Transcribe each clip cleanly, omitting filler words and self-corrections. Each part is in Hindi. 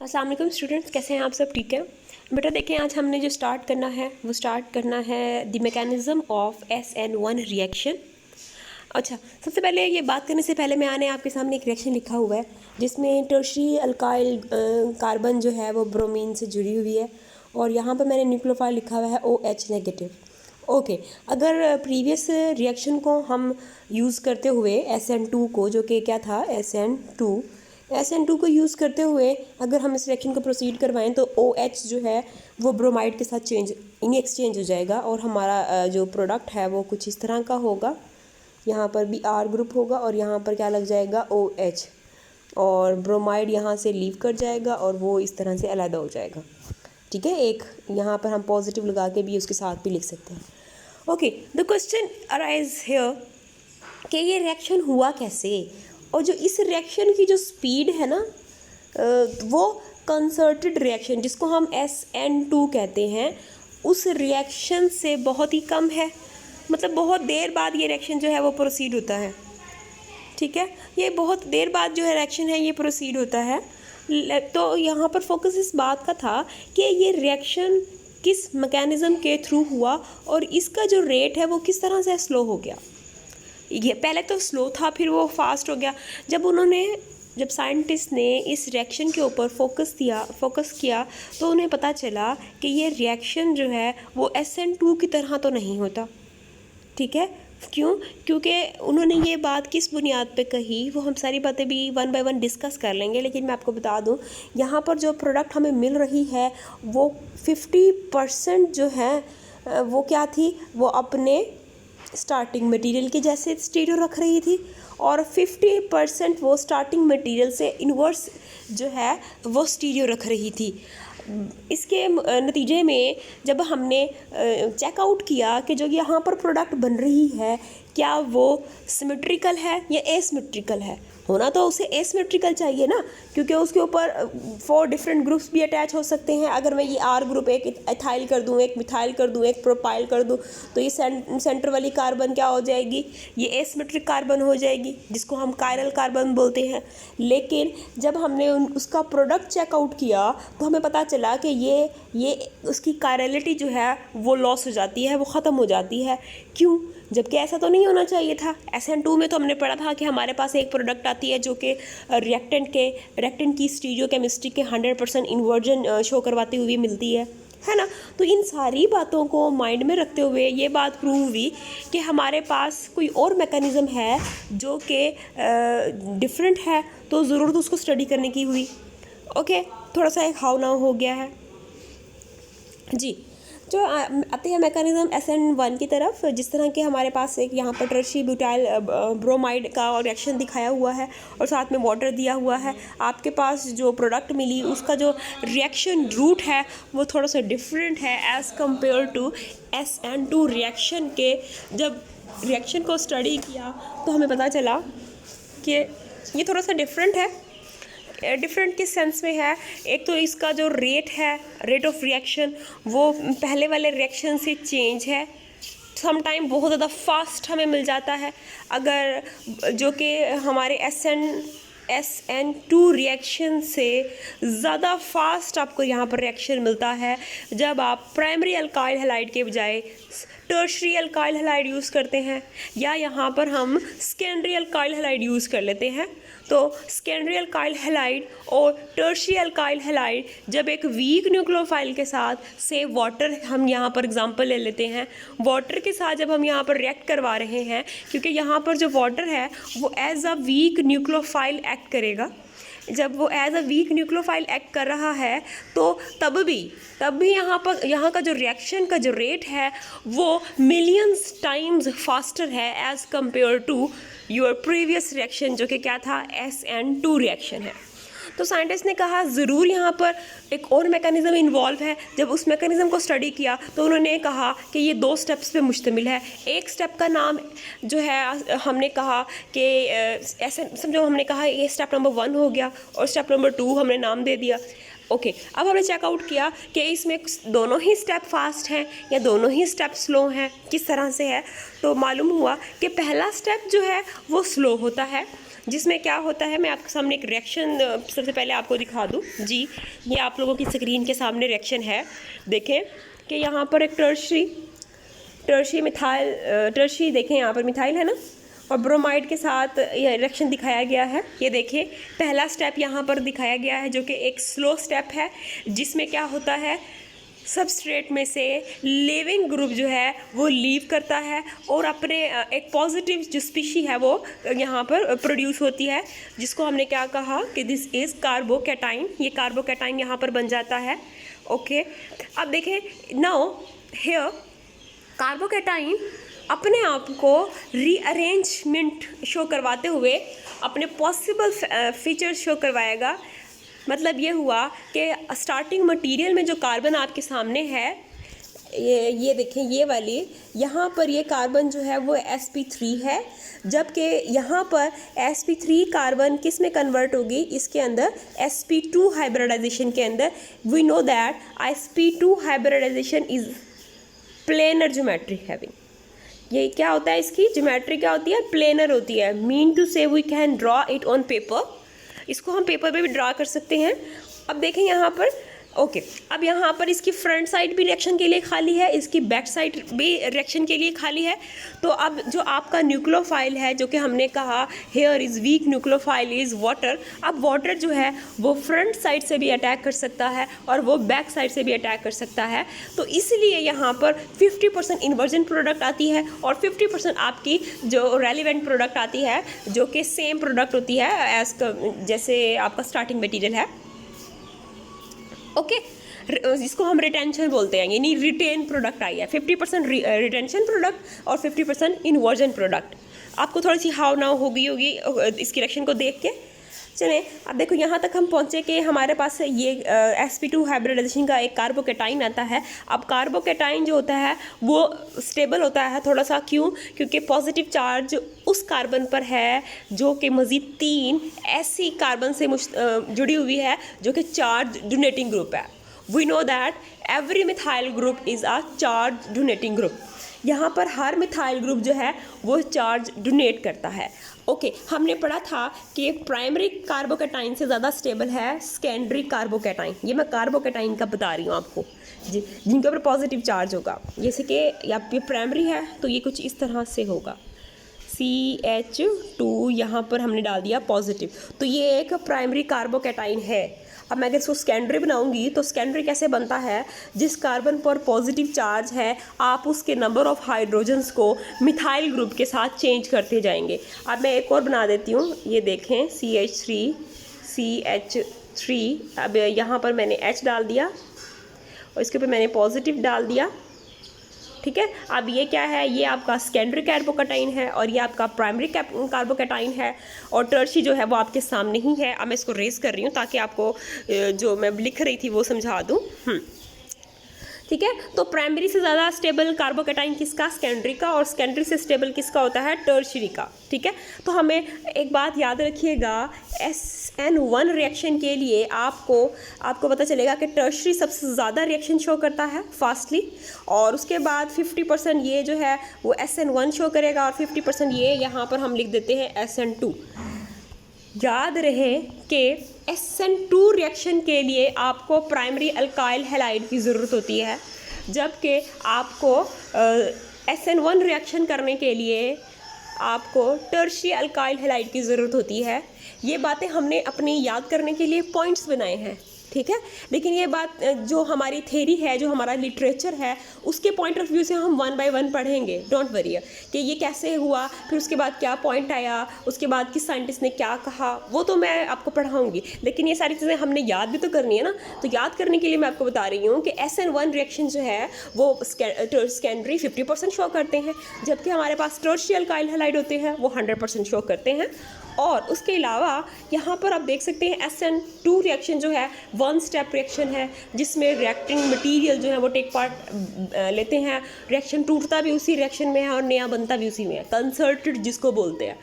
अस्सलाम वालेकुम स्टूडेंट्स, कैसे हैं आप सब? ठीक है बेटा। देखें, आज हमने जो स्टार्ट करना है the mechanism of SN1 reaction. अच्छा, सबसे पहले ये बात करने से पहले मैंने आपके सामने एक रिएक्शन लिखा हुआ है जिसमें टर्शरी अल्काइल कार्बन जो है वो ब्रोमीन से जुड़ी हुई है, और यहाँ पर मैंने न्यूक्लियोफाइल लिखा हुआ है OH नेगेटिव। ओके, अगर प्रीवियस रिएक्शन को हम यूज़ करते हुए SN2 को, जो कि क्या था SN2 को यूज़ करते हुए अगर हम इस रिएक्शन को प्रोसीड करवाएं तो OH जो है वो ब्रोमाइड के साथ एक्सचेंज हो जाएगा, और हमारा जो प्रोडक्ट है वो कुछ इस तरह का होगा। यहाँ पर भी R ग्रुप होगा और यहाँ पर क्या लग जाएगा OH, और ब्रोमाइड यहाँ से लीव कर जाएगा और वो इस तरह से अलग हो जाएगा। ठीक है, एक यहाँ पर हम पॉजिटिव लगा के भी उसके साथ भी लिख सकते हैं। Okay, the question arise here कि ये रिएक्शन हुआ कैसे, और जो इस रिएक्शन की जो स्पीड है ना वो कंसर्टेड रिएक्शन जिसको हम SN2 कहते हैं उस रिएक्शन से बहुत ही कम है। मतलब बहुत देर बाद ये रिएक्शन जो है वो प्रोसीड होता है। ठीक है, ये बहुत देर बाद जो है रिएक्शन है ये प्रोसीड होता है। तो यहाँ पर फोकस इस बात का था कि ये रिएक्शन किस मैकेनिज़्म के थ्रू हुआ और इसका जो रेट है वो किस तरह से स्लो हो गया। ये पहले तो स्लो था, फिर वो फास्ट हो गया। जब साइंटिस्ट ने इस रिएक्शन के ऊपर फोकस किया तो उन्हें पता चला कि ये रिएक्शन जो है वो SN2 की तरह तो नहीं होता। ठीक है, क्यों? क्योंकि उन्होंने ये बात किस बुनियाद पे कही वो हम सारी बातें भी वन बाय वन डिस्कस कर लेंगे, लेकिन मैं आपको बता दूं यहाँ पर जो प्रोडक्ट हमें मिल रही है वो 50% जो है वो क्या थी, वो अपने स्टार्टिंग मटेरियल के जैसे स्टीरियो रख रही थी, और 50% वो स्टार्टिंग मटेरियल से इन्वर्स जो है वो स्टीरियो रख रही थी। इसके नतीजे में जब हमने चेकआउट किया कि जो यहाँ पर प्रोडक्ट बन रही है क्या वो सिमेट्रिकल है या एसिमेट्रिकल है, होना तो उसे एसिमेट्रिकल चाहिए ना, क्योंकि उसके ऊपर 4 डिफरेंट ग्रुप्स भी अटैच हो सकते हैं। अगर मैं ये R ग्रुप एक एथाइल कर दूँ, एक मिथाइल कर दूँ, एक प्रोपाइल कर दूँ, तो ये सेंटर वाली कार्बन क्या हो जाएगी, ये एसिमेट्रिक कार्बन हो जाएगी जिसको हम कायरल कार्बन बोलते हैं। लेकिन जब हमने उसका प्रोडक्ट चेकआउट किया तो हमें पता चला कि ये उसकी कायरलिटी जो है वो लॉस हो जाती है, वो ख़त्म हो जाती है। क्यों? जबकि ऐसा तो नहीं होना चाहिए था। SN2 में तो हमने पढ़ा था कि हमारे पास एक प्रोडक्ट आती है जो कि रिएक्टेंट की स्टीरियोकेमिस्ट्री के 100% इन्वर्जन शो करवाती हुई मिलती है ना। तो इन सारी बातों को माइंड में रखते हुए ये बात प्रूव हुई कि हमारे पास कोई और मैकेनिज़्म है जो कि डिफरेंट है, तो ज़रूरत उसको स्टडी करने की हुई। ओके, थोड़ा सा एक हाउ नाउ हो गया है जी। जो आते हैं मैकेनिज़्म SN1 की तरफ, जिस तरह के हमारे पास एक यहाँ पर टर्शी ब्यूटाइल ब्रोमाइड का रिएक्शन दिखाया हुआ है और साथ में वाटर दिया हुआ है। आपके पास जो प्रोडक्ट मिली उसका जो रिएक्शन रूट है वो थोड़ा सा डिफरेंट है as compare to SN2 reaction के। जब रिएक्शन को स्टडी किया तो हमें पता चला कि ये थोड़ा सा डिफरेंट है। डिफरेंट किस सेंस में है? एक तो इसका जो रेट ऑफ रिएक्शन वो पहले वाले रिएक्शन से चेंज है। सम टाइम बहुत ज़्यादा फास्ट हमें मिल जाता है, अगर जो कि हमारे SN2 रिएक्शन से ज़्यादा फास्ट आपको यहाँ पर रिएक्शन मिलता है जब आप प्राइमरी अल्काइल हैलाइड के बजाय टर्शरी अल्काइल हैलाइड यूज़ करते हैं, या यहाँ पर हम सेकेंडरी अल्काइल हैलाइड यूज़ कर लेते हैं। तो सेकेंडरी अल्काइल हैलाइड और टर्शरी अल्काइल हैलाइड जब एक वीक न्यूक्लियोफाइल के साथ, से वाटर, हम यहाँ पर एग्जांपल ले लेते हैं, वाटर के साथ जब हम यहाँ पर रिएक्ट करवा रहे हैं, क्योंकि यहाँ पर जो वाटर है वो as a weak nucleophile act करेगा। जब वो as a weak nucleophile act कर रहा है तो तब भी यहाँ का जो रिएक्शन का जो रेट है वो मिलियंस टाइम्स फास्टर है as compare to your previous reaction, जो कि क्या था, SN2 रिएक्शन है। तो साइंटिस्ट ने कहा ज़रूर यहाँ पर एक और मैकेनिज़्म इन्वॉल्व है। जब उस मैकेनिज़्म को स्टडी किया तो उन्होंने कहा कि ये 2 स्टेप्स पे मुश्तमिल है। एक स्टेप का नाम जो है हमने कहा कि ऐसे समझो, हमने कहा ये स्टेप नंबर 1 हो गया और स्टेप नंबर 2 हमने नाम दे दिया। ओके, अब हमने चेकआउट किया कि इसमें दोनों ही स्टेप फास्ट हैं या दोनों ही स्टेप स्लो हैं, किस तरह से है। तो मालूम हुआ कि पहला स्टेप जो है वो स्लो होता है, जिसमें क्या होता है, मैं आपके सामने एक रिएक्शन सबसे पहले आपको दिखा दूँ जी। ये आप लोगों की स्क्रीन के सामने रिएक्शन है। देखें कि यहाँ पर एक टर्शी मिथाइल टर्शी, देखें यहाँ पर मिथाइल है ना, और ब्रोमाइड के साथ ये रिएक्शन दिखाया गया है। ये देखिए पहला स्टेप यहाँ पर दिखाया गया है जो कि एक स्लो स्टेप है, जिसमें क्या होता है, सबस्ट्रेट में से लिविंग ग्रुप जो है वो लीव करता है और अपने एक पॉजिटिव जो स्पीशी है वो यहाँ पर प्रोड्यूस होती है, जिसको हमने क्या कहा कि दिस इज़ कार्बोकैटाइन। ये कार्बोकैटाइन यहाँ पर बन जाता है। ओके, अब देखें नाउ हियर कार्बोकैटाइन अपने आप को रीअरेंजमेंट शो करवाते हुए अपने पॉसिबल फीचर्स शो करवाएगा। मतलब ये हुआ कि स्टार्टिंग मटेरियल में जो कार्बन आपके सामने है, ये देखें ये वाली, यहाँ पर ये कार्बन जो है वो sp3 है, जबकि यहाँ पर sp3 कार्बन किस में कन्वर्ट होगी, इसके अंदर sp2 हाइब्रिडाइजेशन के अंदर। We know that sp2 hybridisation is planar geometry having. ये क्या होता है, इसकी ज्योमेट्री क्या होती है, प्लेनर होती है। Mean to say we can draw it on paper, इसको हम पेपर पे भी ड्रा कर सकते हैं। अब देखें यहाँ पर, ओके, अब यहाँ पर इसकी फ्रंट साइड भी रिएक्शन के लिए खाली है, इसकी बैक साइड भी रिएक्शन के लिए खाली है। तो अब जो आपका न्यूक्लियोफाइल है, जो कि हमने कहा here is weak nucleophile is water, अब वाटर जो है वो फ्रंट साइड से भी अटैक कर सकता है और वो बैक साइड से भी अटैक कर सकता है। तो इसलिए यहाँ पर 50% इन्वर्जन प्रोडक्ट आती है और 50% आपकी जो रेलिवेंट प्रोडक्ट आती है, जो कि सेम प्रोडक्ट होती है एज जैसे आपका स्टार्टिंग मटीरियल है। ओके, जिसको हम रिटेंशन बोलते हैं, यानी रिटेन प्रोडक्ट आई है। 50% रिटेंशन प्रोडक्ट और 50% इन्वर्जन प्रोडक्ट। आपको थोड़ी सी हाव नाव हो गई होगी इस रिएक्शन को देख के। चलें, अब देखो यहाँ तक हम पहुँचे कि हमारे पास ये sp2 हाइब्रिडाइजेशन का एक कार्बोकैटाइन आता है। अब कार्बोकैटाइन जो होता है वो स्टेबल होता है थोड़ा सा, क्यों? क्योंकि पॉजिटिव चार्ज उस कार्बन पर है जो कि मज़ीद 3 ऐसी कार्बन से जुड़ी हुई है जो कि चार्ज डोनेटिंग ग्रुप है। We know that every methyl group is a charge donating group. यहाँ पर हर मिथाइल ग्रुप जो है वो चार्ज डोनेट करता है। ओके, हमने पढ़ा था कि प्राइमरी कार्बोकैटाइन से ज़्यादा स्टेबल है सेकेंडरी कार्बोकैटाइन। ये मैं कार्बोकैटाइन का बता रही हूँ आपको जी, जिनके ऊपर पॉजिटिव चार्ज होगा। जैसे कि ये प्राइमरी है तो ये कुछ इस तरह से होगा, CH2 यहाँ पर हमने डाल दिया पॉजिटिव, तो ये एक प्राइमरी कार्बोकैटाइन है। अब मैं अगर इसको सेकेंडरी बनाऊंगी तो सेकेंडरी कैसे बनता है, जिस कार्बन पर पॉजिटिव चार्ज है आप उसके नंबर ऑफ़ हाइड्रोजन्स को मिथाइल ग्रुप के साथ चेंज करते जाएंगे। अब मैं एक और बना देती हूँ, ये देखें CH3। अब यहाँ पर मैंने H डाल दिया और इसके ऊपर मैंने पॉजिटिव डाल दिया, ठीक है। अब ये क्या है, ये आपका सेकेंडरी कार्बोकैटाइन है और ये आपका प्राइमरी कार्बोकैटाइन है, और टर्शी जो है वो आपके सामने ही है। अब मैं इसको रेस कर रही हूँ ताकि आपको जो मैं लिख रही थी वो समझा दूँ। ठीक है, तो प्राइमरी से ज़्यादा स्टेबल कार्बोकैटाइन किसका, सेकेंडरी का, और सेकेंडरी से स्टेबल किसका होता है, टर्शरी का। ठीक है, तो हमें एक बात याद रखिएगा, SN1 रिएक्शन के लिए आपको पता चलेगा कि टर्शरी सबसे ज़्यादा रिएक्शन शो करता है फास्टली, और उसके बाद 50% ये जो है वो SN1 शो करेगा और 50% ये यहाँ पर हम लिख देते हैं SN2। याद रहे कि SN2 रिएक्शन के लिए आपको प्राइमरी अल्काइल हैलाइड की ज़रूरत होती है, जबकि आपको SN1 रिएक्शन करने के लिए आपको टर्शी अल्काइल हैलाइड की ज़रूरत होती है। ये बातें हमने अपनी याद करने के लिए पॉइंट्स बनाए हैं, ठीक है। लेकिन ये बात जो हमारी थ्योरी है, जो हमारा लिटरेचर है, उसके पॉइंट ऑफ व्यू से हम 1 बाय 1 पढ़ेंगे। डोंट वरी कि ये कैसे हुआ, फिर उसके बाद क्या पॉइंट आया, उसके बाद किस साइंटिस्ट ने क्या कहा, वो तो मैं आपको पढ़ाऊंगी। लेकिन ये सारी चीज़ें हमने याद भी तो करनी है ना, तो याद करने के लिए मैं आपको बता रही हूँ कि SN1 रिएक्शन जो है वो सेकेंडरी 50% शो करते हैं, जबकि हमारे पास टर्शियल अल्काइल हैलाइड होते हैं वो 100% शो करते हैं। और उसके अलावा यहाँ पर आप देख सकते हैं SN2 रिएक्शन जो है 1 स्टेप रिएक्शन है, जिसमें रिएक्टिंग मटेरियल जो है वो टेक पार्ट लेते हैं। रिएक्शन टूटता भी उसी रिएक्शन में है और नया बनता भी उसी में है, कंसर्टेड जिसको बोलते हैं।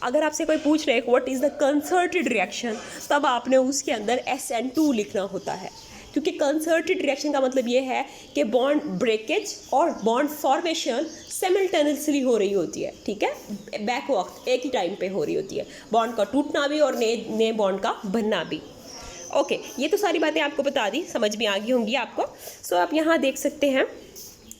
अगर आपसे कोई पूछ रहे what is the concerted reaction, तब आपने उसके अंदर SN2 लिखना होता है, क्योंकि कंसर्टेड रिएक्शन का मतलब ये है कि बॉन्ड ब्रेकेज और बॉन्ड फॉर्मेशन सिमिल्टेनियसली हो रही होती है, ठीक है, बैक वक्त एक ही टाइम पे हो रही होती है, बॉन्ड का टूटना भी और नए बॉन्ड का बनना भी। ओके, ये तो सारी बातें आपको बता दी, समझ में आ गई होंगी आपको। सो आप यहाँ देख सकते हैं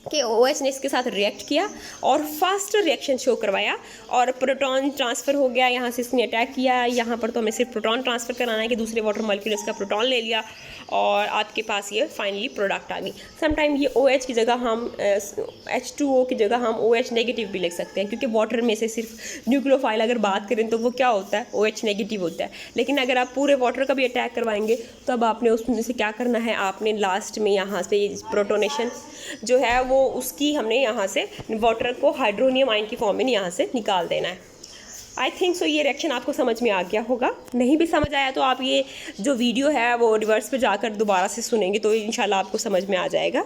कि OH ने इसके साथ रिएक्ट किया और फास्टर रिएक्शन शो करवाया और प्रोटॉन ट्रांसफ़र हो गया, यहाँ से इसने अटैक किया, यहाँ पर तो हमें सिर्फ प्रोटॉन ट्रांसफ़र कराना है कि दूसरे वाटर मॉलिक्यूल इसका प्रोटॉन ले लिया और आपके पास ये फाइनली प्रोडक्ट आ गई। समटाइम ये OH की जगह हम H2O की जगह हम OH नेगेटिव भी लिख सकते हैं, क्योंकि वाटर में से सिर्फ न्यूक्लियोफाइल अगर बात करें तो वो क्या होता है, OH नेगेटिव होता है। लेकिन अगर आप पूरे वाटर का भी अटैक करवाएंगे तो अब आपने उसमें से क्या करना है, आपने लास्ट में यहाँ से प्रोटोनेशन जो है वो उसकी हमने यहाँ से वाटर को हाइड्रोनियम आयन की फॉर्म में यहाँ से निकाल देना है। आई थिंक सो ये रिएक्शन आपको समझ में आ गया होगा। नहीं भी समझ आया तो आप ये जो वीडियो है वो रिवर्स पे जाकर दोबारा से सुनेंगे तो इंशाल्लाह आपको समझ में आ जाएगा।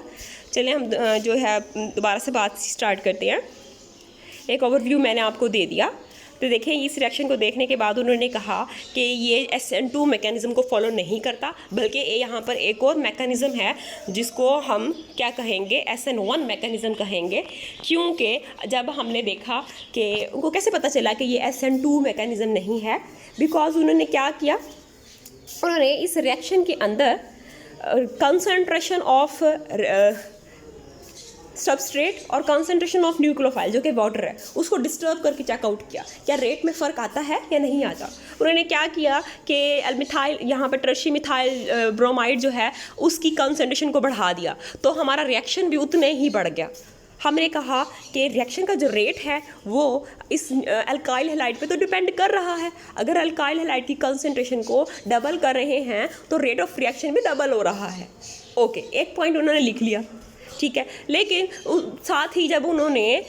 चलिए हम जो है दोबारा से बात स्टार्ट करते हैं। एक ओवरव्यू मैंने आपको दे दिया, तो देखें इस रिएक्शन को देखने के बाद उन्होंने कहा कि ये SN2 मैकेनिज़्म को फॉलो नहीं करता, बल्कि यहाँ पर एक और मैकेनिज़्म है जिसको हम क्या कहेंगे, SN1 मैकेनिज़्म कहेंगे। क्योंकि जब हमने देखा कि उनको कैसे पता चला कि ये SN2 मैकेनिज़्म नहीं है, बिकॉज उन्होंने क्या किया, उन्होंने इस रिएक्शन के अंदर कंसंट्रेशन ऑफ सबस्ट्रेट और कंसंट्रेशन ऑफ न्यूक्लियोफाइल जो कि वाटर है उसको डिस्टर्ब करके चेकआउट किया, क्या रेट में फ़र्क आता है या नहीं आता। उन्होंने क्या किया कि मिथाइल यहाँ पर टर्शी मिथाइल ब्रोमाइड जो है उसकी कंसंट्रेशन को बढ़ा दिया, तो हमारा रिएक्शन भी उतने ही बढ़ गया। हमने कहा कि रिएक्शन का जो रेट है वो इस अल्काइल हैलाइड पे तो डिपेंड कर रहा है। अगर अल्काइल हैलाइड की कंसंट्रेशन को डबल कर रहे हैं तो रेट ऑफ रिएक्शन भी डबल हो रहा है। ओके, एक पॉइंट उन्होंने लिख लिया, ठीक है। लेकिन साथ ही जब उन्होंने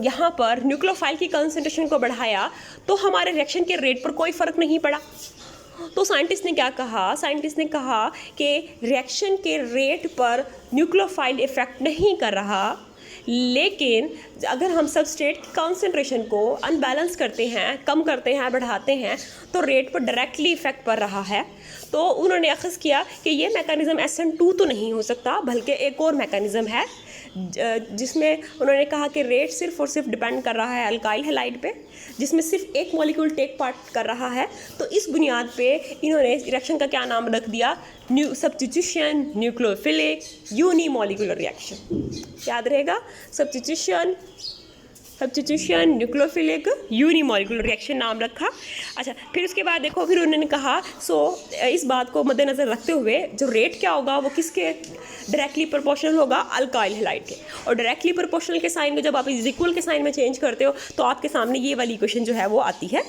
यहाँ पर न्यूक्लियोफाइल की कंसंट्रेशन को बढ़ाया तो हमारे रिएक्शन के रेट पर कोई फ़र्क नहीं पड़ा। तो साइंटिस्ट ने क्या कहा, साइंटिस्ट ने कहा कि रिएक्शन के रेट पर न्यूक्लियोफाइल इफ़ेक्ट नहीं कर रहा, लेकिन अगर हम सबस्ट्रेट की कंसंट्रेशन को अनबैलेंस करते हैं, कम करते हैं, बढ़ाते हैं तो रेट पर डायरेक्टली इफ़ेक्ट पड़ रहा है। तो उन्होंने अख़ज़ किया कि ये मैकेनिज़्म SN2 तो नहीं हो सकता, बल्कि एक और मैकेनिज़्म है जिसमें उन्होंने कहा कि रेट सिर्फ और सिर्फ डिपेंड कर रहा है अल्काइल हैलाइड पे, जिसमें सिर्फ एक मॉलिक्यूल टेक पार्ट कर रहा है। तो इस बुनियाद पे इन्होंने रिएक्शन का क्या नाम रख दिया, सब्स्टिट्यूशन न्यूक्लियोफिलिक यूनिमॉलिक्यूलर रिएक्शन। याद रहेगा, सब्स्टिट्यूशन न्यूक्लियोफिलिक यूनिमॉलिक्यूलर रिएक्शन नाम रखा। अच्छा, फिर उसके बाद देखो, फिर उन्होंने कहा इस बात को मद्देनज़र रखते हुए जो रेट क्या होगा वो किसके डायरेक्टली प्रोपोर्शनल होगा, अल्काइल हैलाइड के। और डायरेक्टली प्रोपोर्शनल के साइन में जब आप इक्वल के साइन में चेंज करते हो तो आपके सामने ये वाली इक्वेशन जो है वो आती है,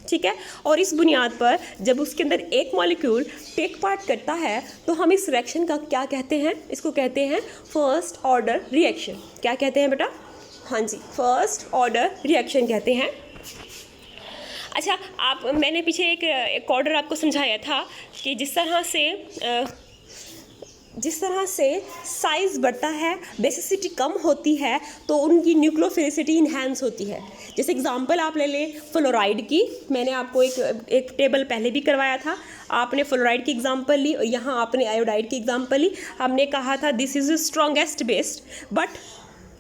ठीक है। और इस बुनियाद पर जब उसके अंदर एक मॉलिक्यूल टेक पार्ट करता है तो हम इस रिएक्शन का क्या कहते हैं, इसको कहते हैं फर्स्ट ऑर्डर रिएक्शन। क्या कहते हैं बेटा, हाँ जी, फर्स्ट ऑर्डर रिएक्शन कहते हैं। अच्छा, मैंने पीछे एक ऑर्डर आपको समझाया था कि जिस तरह से साइज़ बढ़ता है, बेसिसिटी कम होती है, तो उनकी न्यूक्लियोफिलिसिटी इन्हेंस होती है। जैसे एग्जांपल आप ले लें फ्लोराइड की, मैंने आपको एक टेबल पहले भी करवाया था। आपने फ्लोराइड की एग्जांपल ली और यहाँ आपने आयोडाइड की एग्जांपल ली। हमने कहा था this is strongest base but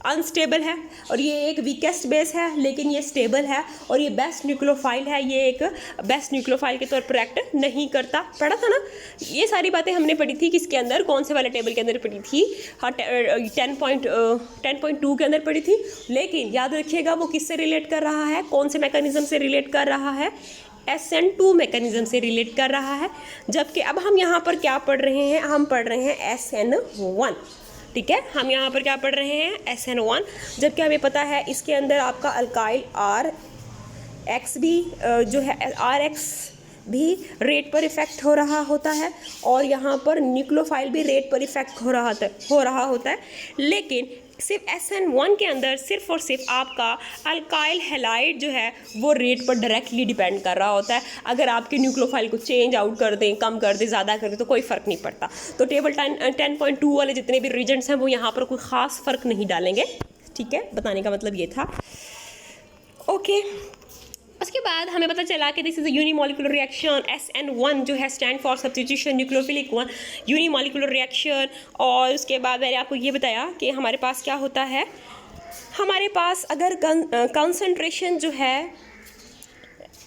unstable है, और ये एक वीकेस्ट बेस है लेकिन ये स्टेबल है, और ये बेस्ट न्यूक्लियोफाइल है, ये एक बेस्ट न्यूक्लियोफाइल के तौर पर एक्ट नहीं करता। पढ़ा था ना, ये सारी बातें हमने पढ़ी थी किसके अंदर, कौन से वाले टेबल के अंदर पढ़ी थी, हाँ 10.2 के अंदर पढ़ी थी। लेकिन याद रखिएगा वो किससे रिलेट कर रहा है, कौन से मैकेनिज्म से रिलेट कर रहा है, SN2 मैकेनिज्म से रिलेट कर रहा है। जबकि अब हम यहाँ पर क्या पढ़ रहे हैं, हम पढ़ रहे हैं SN1, ठीक है। हम यहाँ पर क्या पढ़ रहे हैं, SN1, जबकि हमें पता है इसके अंदर आपका अल्काइल RX भी जो है RX भी रेट पर इफ़ेक्ट हो रहा होता है, और यहाँ पर न्यूक्लियोफाइल भी रेट पर इफ़ेक्ट हो रहा होता है। लेकिन सिर्फ SN1 के अंदर सिर्फ और सिर्फ आपका अल्काइल हैलाइड जो है वो रेट पर डायरेक्टली डिपेंड कर रहा होता है। अगर आपके न्यूक्लियोफाइल को चेंज आउट कर दें, कम कर दें, ज़्यादा कर दें तो कोई फ़र्क नहीं पड़ता। तो टेबल 10.2 वाले जितने भी रीजन्स हैं वो यहाँ पर कोई ख़ास फ़र्क नहीं डालेंगे, ठीक है। बताने का मतलब ये था। ओके, बस उसके बाद हमें पता चला कि this is a unimolecular reaction, SN1 जो है stand for substitution nucleophilic 1 unimolecular reaction. और उसके बाद मैंने आपको ये बताया कि हमारे पास क्या होता है, हमारे पास अगर कंसंट्रेशन जो है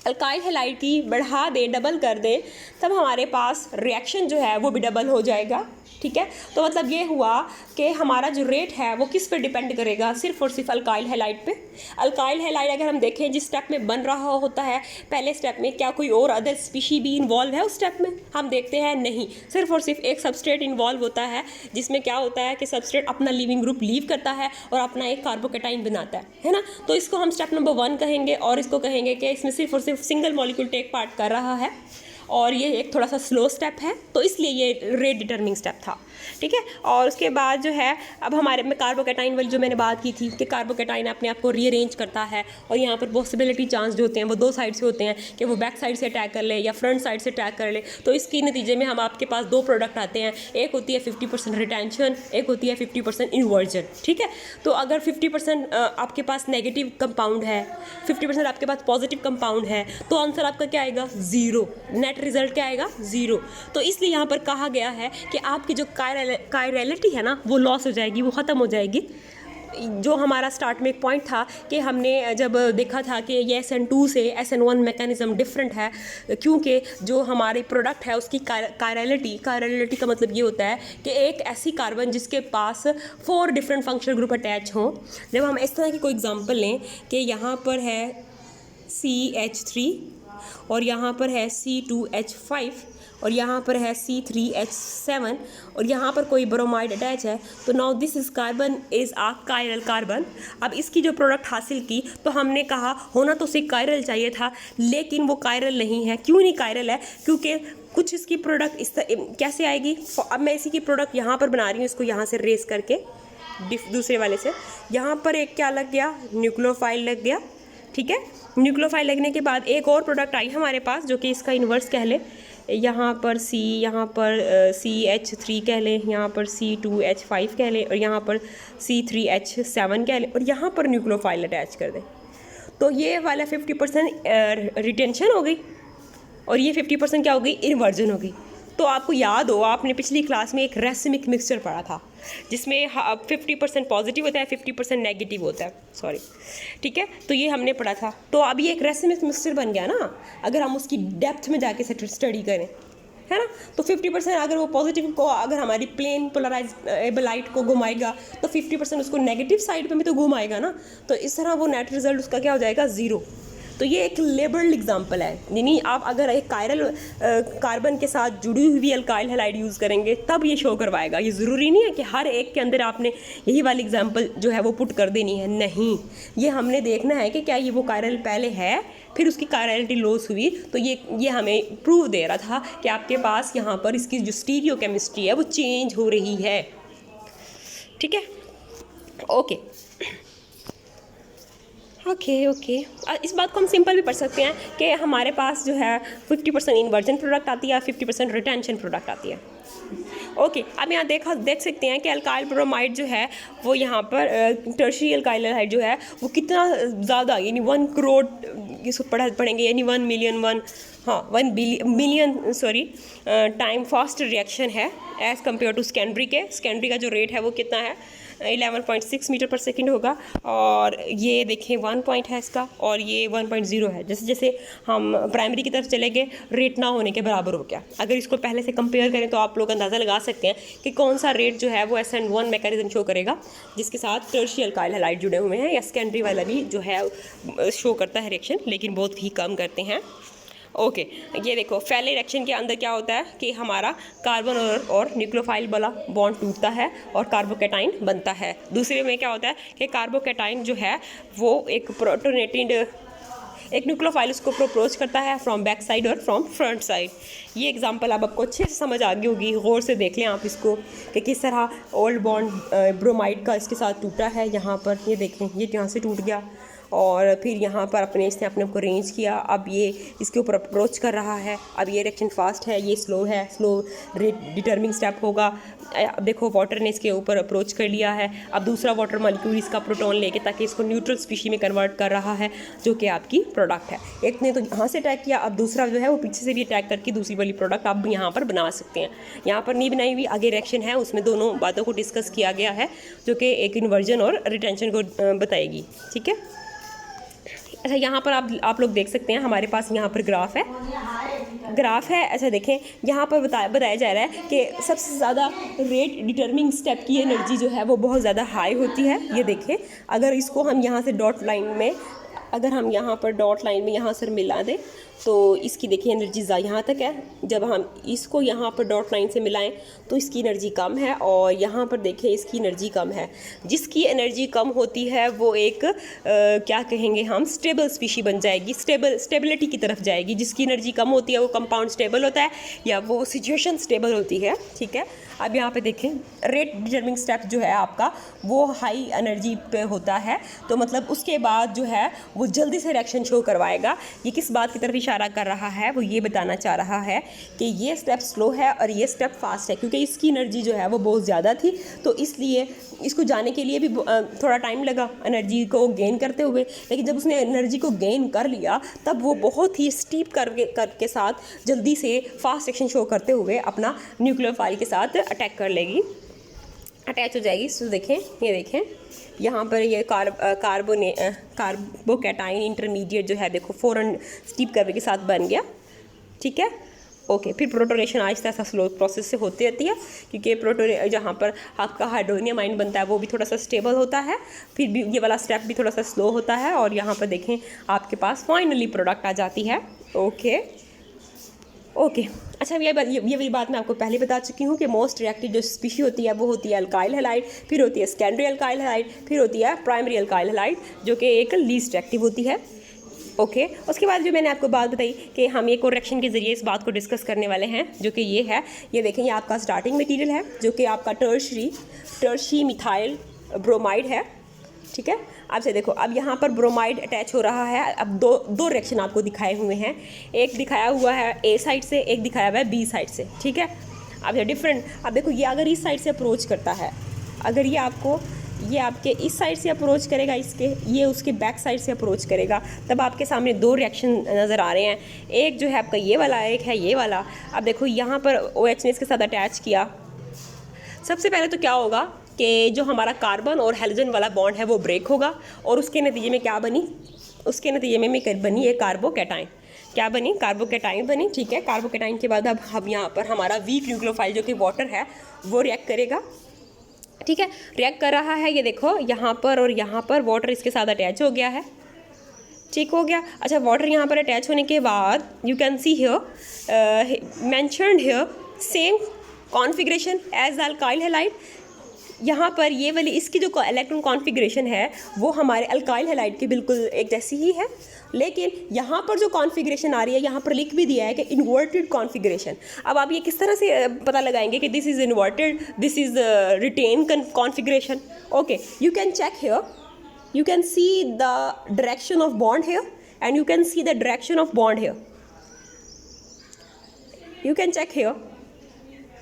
अल्काइल हैलाइड की बढ़ा दे, डबल कर दे, तब हमारे पास रिएक्शन जो है वो भी डबल हो जाएगा। ठीक है, तो मतलब ये हुआ कि हमारा जो रेट है वो किस पे डिपेंड करेगा, सिर्फ और सिर्फ अल्काइल हैलाइड पे। अल्काइल हैलाइड अगर हम देखें जिस स्टेप में बन रहा होता है पहले स्टेप में, क्या कोई और अदर स्पीशी भी इन्वॉल्व है उस स्टेप में? हम देखते हैं नहीं, सिर्फ और सिर्फ एक सबस्ट्रेट इन्वॉल्व होता है, जिसमें क्या होता है कि सबस्ट्रेट अपना लिविंग ग्रुप लीव करता है और अपना एक कार्बोकेटाइन बनाता है ना। तो इसको हम स्टेप नंबर 1 कहेंगे और इसको कहेंगे कि इसमें सिर्फ और सिर्फ सिंगल मॉलिक्यूल टेक पार्ट कर रहा है और ये एक थोड़ा सा स्लो स्टेप है, तो इसलिए ये रेट डिटर्मिनिंग स्टेप था। ठीक है, और उसके बाद जो है अब हमारे में कार्बोकेटाइन वाली जो मैंने बात की थी कि कार्बोकेटाइन अपने आप को रीअरेंज करता है और यहाँ पर पॉसिबिलिटी चांस जो होते हैं वो 2 साइड से होते हैं कि वो बैक साइड से अटैक कर ले या फ्रंट साइड से अटैक कर ले। तो इसके नतीजे में हम आपके पास 2 प्रोडक्ट आते हैं, एक होती है 50% रिटेंशन, एक होती है 50% इन्वर्जन। ठीक है, तो अगर 50% आपके पास नेगेटिव कंपाउंड है, 50% आपके पास पॉजिटिव कंपाउंड है, तो आंसर आपका क्या आएगा? 0। नेट रिजल्ट क्या आएगा? 0। तो इसलिए यहाँ पर कहा गया है कि आपकी जो कायरलिटी है ना वो लॉस हो जाएगी, वो ख़त्म हो जाएगी। जो हमारा स्टार्ट में एक पॉइंट था कि हमने जब देखा था कि ये SN2 से SN1 मैकेनिज्म डिफरेंट है, क्योंकि जो हमारे प्रोडक्ट है उसकी कायरलिटी का मतलब ये होता है कि एक ऐसी कार्बन जिसके पास 4 डिफरेंट फंक्शनल ग्रुप अटैच हों। जब हम इस तरह की कोई एग्जांपल लें कि यहाँ पर है CH3 और यहाँ पर है C2H5 और यहाँ पर है C3H7 और यहाँ पर कोई ब्रोमाइड अटैच है, तो now this is carbon is a chiral carbon. अब इसकी जो प्रोडक्ट हासिल की तो हमने कहा होना तो उसे कायरल चाहिए था, लेकिन वो कायरल नहीं है। क्यों नहीं कायरल है? क्योंकि कुछ इसकी प्रोडक्ट इस कैसे आएगी। अब मैं इसी की प्रोडक्ट यहाँ पर बना रही हूँ, इसको यहाँ से रेस करके दूसरे वाले से। यहाँ पर एक क्या लग गया? न्यूक्लियोफाइल लग गया। ठीक है, न्यूक्लियोफाइल लगने के बाद एक और प्रोडक्ट आई हमारे पास जो कि इसका इन्वर्स कह ले। यहाँ पर यहाँ पर CH3 कह लें, यहाँ पर C2H5 कह लें और यहाँ पर C3H7 कह लें और यहाँ पर न्यूक्लियोफाइल अटैच कर दें। तो ये वाला 50% रिटेंशन हो गई और ये 50% क्या हो गई? इन्वर्जन हो गई। तो आपको याद हो, आपने पिछली क्लास में एक रेसिमिक मिक्सचर पढ़ा था जिसमें 50% पॉजिटिव होता है, 50% नेगेटिव होता है, सॉरी। ठीक है, तो ये हमने पढ़ा था। तो अब ये एक रेसिमिक मिक्सचर बन गया ना, अगर हम उसकी डेप्थ में जाके स्टडी करें, है ना। तो 50% अगर वो पॉजिटिव को अगर हमारी प्लेन पोलराइज लाइट को घुमाएगा तो 50% उसको नेगेटिव साइड पे भी तो घुमाएगा ना। तो इस तरह वो नेट रिजल्ट उसका क्या हो जाएगा? 0। तो ये एक लेबल्ड एग्जांपल है, यानी आप अगर एक कार्बन के साथ जुड़ी हुई अल्काइल हैलाइड यूज़ करेंगे तब ये शो करवाएगा। ये ज़रूरी नहीं है कि हर एक के अंदर आपने यही वाली एग्जांपल जो है वो पुट कर देनी है, नहीं। ये हमने देखना है कि क्या ये वो कायरल पहले है, फिर उसकी कायरलिटी लॉस हुई, तो ये हमें प्रूव दे रहा था कि आपके पास यहाँ पर इसकी जो स्टीरियो केमिस्ट्री है वो चेंज हो रही है। ठीक है, ओके। इस बात को हम सिंपल भी पढ़ सकते हैं कि हमारे पास जो है 50% इन्वर्जन प्रोडक्ट आती है, 50% रिटेंशन प्रोडक्ट आती है। ओके, अब यहाँ देख सकते हैं कि अल्काइल ब्रोमाइड जो है वो यहाँ पर टर्शियरी अल्काइल हैलाइड जो है वो कितना ज़्यादा, यानी 1 करोड़ इसको पढ़ेंगे, यानी 1 मिलियन टाइम फास्ट रिएक्शन है एज़ कम्पेयर टू सेकेंडरी के। सेकेंडरी का जो रेट है वो कितना है? 11.6 मीटर पर सेकंड होगा और ये देखें 1 पॉइंट है इसका और ये 1.0 है। जैसे जैसे हम प्राइमरी की तरफ चले गए रेट ना होने के बराबर हो गया। अगर इसको पहले से कंपेयर करें तो आप लोग अंदाज़ा लगा सकते हैं कि कौन सा रेट जो है वो SN1 मैकेनिज्म शो करेगा जिसके साथ टर्शियरी अल्काइल हैलाइड जुड़े हुए हैं, या सेकेंडरी वाला भी जो है शो करता है रिएक्शन, लेकिन बहुत ही कम करते हैं। ओके, ये देखो पहले रिएक्शन के अंदर क्या होता है कि हमारा कार्बन और न्यूक्लियोफाइल वाला बॉन्ड टूटता है और कार्बोकेटाइन बनता है। दूसरे में क्या होता है कि कार्बोकेटाइन जो है वो एक प्रोटोनेटेड एक न्यूक्लियोफाइल उसको अप्रोच करता है फ्रॉम बैक साइड और फ्रॉम फ्रंट साइड। ये एग्जांपल अब आपको अच्छे से समझ आ गई होगी, गौर से देख लें आप इसको कि किस तरह ओल्ड बॉन्ड ब्रोमाइड का इसके साथ टूटा है। यहाँ पर ये देखें, ये यहाँ से टूट गया और फिर यहाँ पर इसने अपने को रेंज किया। अब ये इसके ऊपर अप्रोच कर रहा है। अब ये रिएक्शन फास्ट है, ये स्लो है, स्लो रेट डिटर्मिंग स्टेप होगा। अब देखो वाटर ने इसके ऊपर अप्रोच कर लिया है। अब दूसरा वाटर मॉलिक्यूल इसका प्रोटॉन लेके ताकि इसको न्यूट्रल स्पीशी में कन्वर्ट कर रहा है, जो कि आपकी प्रोडक्ट है। एक ने तो यहाँ से अटैक किया, अब दूसरा जो है वो पीछे से भी अटैक करके दूसरी वाली प्रोडक्ट आप यहाँ पर बना सकते हैं। यहाँ पर नहीं बनाई हुई, आगे रिएक्शन है उसमें दोनों बातों को डिस्कस किया गया है, जो कि एक इन्वर्जन और रिटेंशन को बताएगी। ठीक है, अच्छा यहाँ पर आप लोग देख सकते हैं, हमारे पास यहाँ पर ग्राफ है। अच्छा देखें, यहाँ पर बताया जा रहा है कि सबसे ज़्यादा रेट डिटर्मिंग स्टेप की एनर्जी जो है वो बहुत ज़्यादा हाई होती है। ये देखें, अगर इसको हम यहाँ से डॉट लाइन में, अगर हम यहाँ पर डॉट लाइन में यहाँ से मिला दें तो इसकी देखिए एनर्जी यहाँ तक है। जब हम इसको यहाँ पर डॉट लाइन से मिलाएं तो इसकी एनर्जी कम है, और यहाँ पर देखें इसकी एनर्जी कम है। जिसकी एनर्जी कम होती है वो एक क्या कहेंगे हम, स्टेबल स्पीशी बन जाएगी, स्टेबिलिटी की तरफ जाएगी। जिसकी एनर्जी कम होती है वो कंपाउंड स्टेबल होता है या वो सिचुएशन स्टेबल होती है। ठीक है, अब यहाँ पे देखें रेट डिटर्मिंग स्टेप जो है आपका वो हाई एनर्जी पे होता है, तो मतलब उसके बाद जो है वो जल्दी से रिएक्शन शो करवाएगा। ये किस बात की तरफ इशारा कर रहा है, वो ये बताना चाह रहा है कि ये स्टेप स्लो है और ये स्टेप फास्ट है, क्योंकि इसकी एनर्जी जो है वो बहुत ज़्यादा थी, तो इसलिए इसको जाने के लिए भी थोड़ा टाइम लगा एनर्जी को गेन करते हुए। लेकिन जब उसने एनर्जी को गेन कर लिया तब वो बहुत ही स्टीप करके साथ जल्दी से फास्ट रिएक्शन शो करते हुए अपना न्यूक्लियोफाइल के साथ अटैक कर लेगी, अटैच हो जाएगी। तो देखें, ये देखें यहाँ पर ये कार्बोकैटाइन इंटरमीडिएट जो है देखो फ़ौरन स्टीप करने के साथ बन गया। ठीक है, ओके। फिर protonation Aahista Aahista slow process से होती रहती है, क्योंकि जहाँ पर आपका हाइड्रोनियम आयन बनता है वो भी थोड़ा सा स्टेबल होता है, फिर भी ये वाला स्टेप भी थोड़ा सा स्लो होता है, और यहाँ पर देखें आपके पास फाइनली प्रोडक्ट आ जाती है। ओके। अच्छा, ये वाली बात मैं आपको पहले बता चुकी हूँ कि मोस्ट रिएक्टिव जो स्पीशी होती है वो होती है अल्काइल हैलाइड, फिर होती है सेकेंडरी अल्काइल हैलाइड, फिर होती है प्राइमरी अल्काइल हैलाइड, जो कि एक लीस्ट रिएक्टिव होती है। ओके, उसके बाद जो मैंने आपको बात बताई कि हम एक और रिएक्शन के ज़रिए इस बात को डिस्कस करने वाले हैं, जो कि ये है, ये देखें, ये आपका स्टार्टिंग मटीरियल है जो कि आपका टर्शी मिथाइल ब्रोमाइड है। ठीक है, अब से देखो, अब यहाँ पर ब्रोमाइड अटैच हो रहा है। अब दो रिएक्शन आपको दिखाए हुए हैं, एक दिखाया हुआ है ए साइड से, एक दिखाया हुआ है बी साइड से। ठीक है, अब ये डिफरेंट, अब देखो ये अगर इस साइड से अप्रोच करता है, अगर ये आपके इस साइड से अप्रोच करेगा, ये उसके बैक साइड से अप्रोच करेगा, तब आपके सामने दो रिएक्शन नज़र आ रहे हैं। एक जो है आपका ये वाला, एक है ये वाला। अब देखो यहाँ पर OH ने इसके साथ अटैच किया। सबसे पहले तो क्या होगा कि जो हमारा कार्बन और हेलोजन वाला बॉन्ड है वो ब्रेक होगा, और उसके नतीजे में क्या बनी, उसके नतीजे में बनी है कार्बोकैटाइन। क्या बनी, कार्बोकैटाइन बनी। ठीक है, कार्बोकैटाइन के बाद अब हम यहाँ पर हमारा वीक न्यूक्लियोफाइल जो कि वाटर है वो रिएक्ट करेगा। ठीक है, रिएक्ट कर रहा है, ये देखो यहाँ पर और यहाँ पर वाटर इसके साथ अटैच हो गया है। ठीक हो गया। अच्छा, वाटर यहाँ पर अटैच होने के बाद you can see here mentioned here same configuration as alkyl halide. यहाँ पर ये वाली इसकी जो इलेक्ट्रॉन कॉन्फ़िगरेशन है वो हमारे अल्काइल हैलाइड की बिल्कुल एक जैसी ही है, लेकिन यहाँ पर जो कॉन्फ़िगरेशन आ रही है, यहाँ पर लिख भी दिया है कि इन्वर्टेड कॉन्फ़िगरेशन। अब आप ये किस तरह से पता लगाएंगे कि this is inverted, this is retain configuration? Okay, you can check here, you can see the direction of bond here and you can see the direction of bond here. You can check here.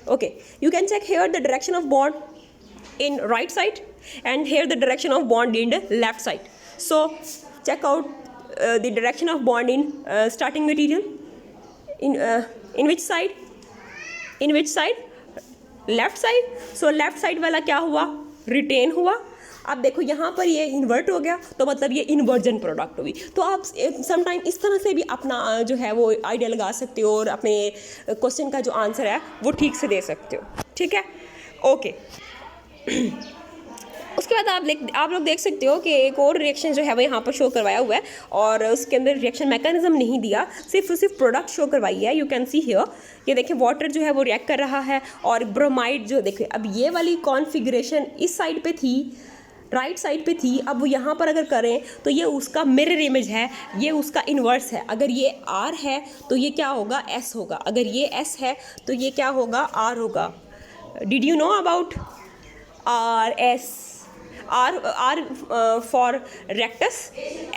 Okay, you can check here the direction of bond in right side and here the direction of bond in the left side. So check out the direction of bond in starting material. In which side? In which side? Left side. So left side वाला क्या हुआ? Retain हुआ। अब देखो यहाँ पर ये इन्वर्ट हो गया, तो मतलब ये इन्वर्जन प्रोडक्ट हुई। तो आप समटाइम इस तरह से भी अपना जो है वो आइडिया लगा सकते हो और अपने क्वेश्चन का जो आंसर है वो ठीक से दे सकते हो। ठीक है, ओके। उसके बाद आप लोग देख सकते हो कि एक और रिएक्शन जो है वो यहाँ पर शो करवाया हुआ है, और उसके अंदर रिएक्शन मैकेनिज्म नहीं दिया, सिर्फ प्रोडक्ट शो करवाई है। यू कैन सी हियर, ये देखिए वाटर जो है वो रिएक्ट कर रहा है, और ब्रोमाइड जो देखिए, अब ये वाली कॉन्फ़िगरेशन इस साइड पे थी, राइट साइड पे थी, अब वो यहाँ पर अगर करें तो ये उसका मिरर इमेज है, ये उसका इन्वर्स है। अगर ये R है तो ये क्या होगा, S होगा। अगर ये S है तो ये क्या होगा, R होगा। Did you know about R, S? R for rectus,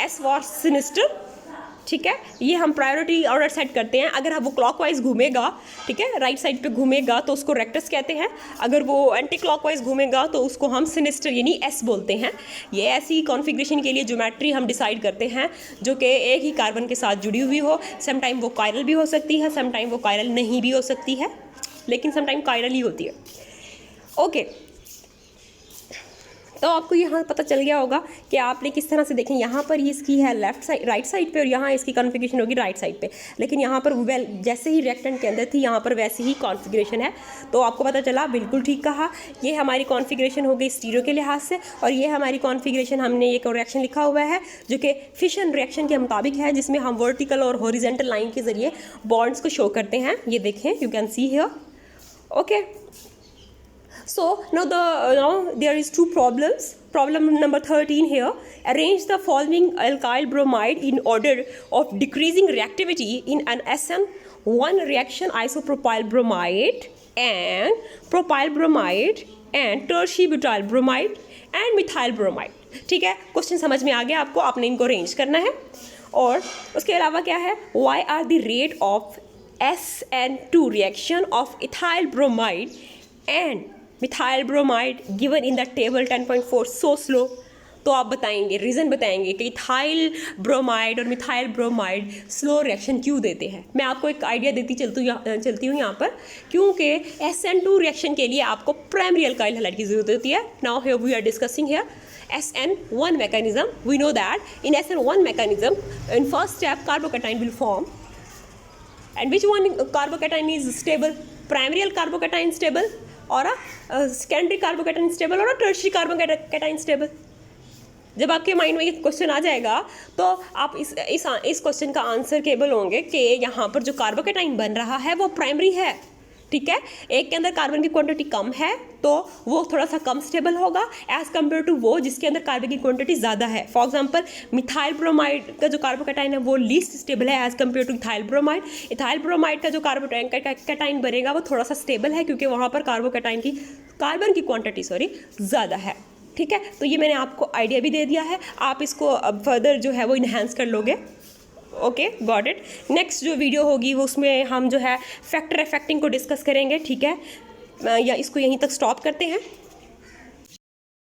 S for sinister, ठीक है। ये हम प्रायोरिटी ऑर्डर सेट करते हैं। अगर वो क्लॉकवाइज घूमेगा, ठीक है, राइट साइड पे घूमेगा तो उसको रेक्टस कहते हैं। अगर वो एंटी क्लॉकवाइज घूमेगा तो उसको हम सिनिस्टर यानी एस बोलते हैं। ये ऐसी कॉन्फ़िगरेशन के लिए ज्योमेट्री हम डिसाइड करते हैं जो कि एक ही कार्बन के साथ जुड़ी हुई हो। समटाइम वो कायरल भी हो सकती है, समटाइम वो कायरल नहीं भी हो सकती है, लेकिन समटाइम कायरल ही होती है। ओके, तो आपको यहाँ पता चल गया होगा कि आपने किस तरह से देखें, यहाँ पर ये इसकी है लेफ्ट साइड, राइट साइड पे, और यहाँ इसकी कॉन्फ़िगरेशन होगी राइट साइड पे। लेकिन यहाँ पर वेल जैसे ही रेक्टेंगल के अंदर थी, यहाँ पर वैसी ही कॉन्फ़िगरेशन है। तो आपको पता चला, बिल्कुल ठीक कहा। ये हमारी कॉन्फ़िगरेशन हो गई स्टीरियो के लिहाज से, और ये हमारी कॉन्फ़िगरेशन, हमने एक रिएक्शन लिखा हुआ है जो कि फिशन रिएक्शन के मुताबिक है, जिसमें हम वर्टिकल और हॉरिजेंटल लाइन के ज़रिए बॉन्ड्स को शो करते हैं। ये देखें, you can see here. Okay, so now there is two problems. Problem number 13 here. Arrange the following alkyl bromide in order of decreasing reactivity in an SN1 reaction: isopropyl bromide and propyl bromide and tertiary butyl bromide and methyl bromide. ठीक है, क्वेश्चन समझ में आ गया आपको, आपने इनको अरेंज करना है। और उसके अलावा क्या है, why are the rate of SN2 reaction of ethyl bromide and methyl bromide given in the table 10.4 so slow. तो आप बताएंगे, रीज़न बताएंगे कि इथाइल ब्रोमाइड और मिथाइल ब्रोमाइड स्लो रिएक्शन क्यों देते हैं। मैं आपको एक आइडिया देती चलती हूँ यहाँ पर, क्योंकि SN2 रिएक्शन के लिए आपको प्राइमरी अल्काइल हैलाइड की ज़रूरत होती है। Now here we are discussing here SN1 mechanism. We know that in SN1 mechanism, in first step carbocation will form, and which one carbocation is stable? Primary carbocation stable, और सेकेंडरी कार्बोकैटायन स्टेबल, और टर्शियरी कार्बोकैटायन स्टेबल। जब आपके माइंड में ये क्वेश्चन आ जाएगा तो आप इस क्वेश्चन का आंसर केबल होंगे कि यहाँ पर जो कार्बोकैटायन बन रहा है वो प्राइमरी है, ठीक है। एक के अंदर कार्बन की क्वांटिटी कम है तो वो थोड़ा सा कम स्टेबल होगा एज़ कम्पेयर टू वो जिसके अंदर कार्बन की क्वांटिटी ज़्यादा है। फॉर एग्जांपल, मिथाइल ब्रोमाइड का जो कार्बोकैटायन है वो लीस्ट स्टेबल है as compare two ethyl bromide. Ethyl bromide का जो कार्बोकैटायन बनेगा वो थोड़ा सा स्टेबल है, क्योंकि वहाँ पर कार्बन की क्वांटिटी ज़्यादा है, ठीक है। तो ये मैंने आपको आइडिया भी दे दिया है, आप इसको अब फर्दर जो है वो इन्हेंस कर लोगे। Okay, got it. नेक्स्ट जो वीडियो होगी वो उसमें हम जो है फैक्टर अफेक्टिंग को डिस्कस करेंगे, ठीक है। या इसको यहीं तक स्टॉप करते हैं।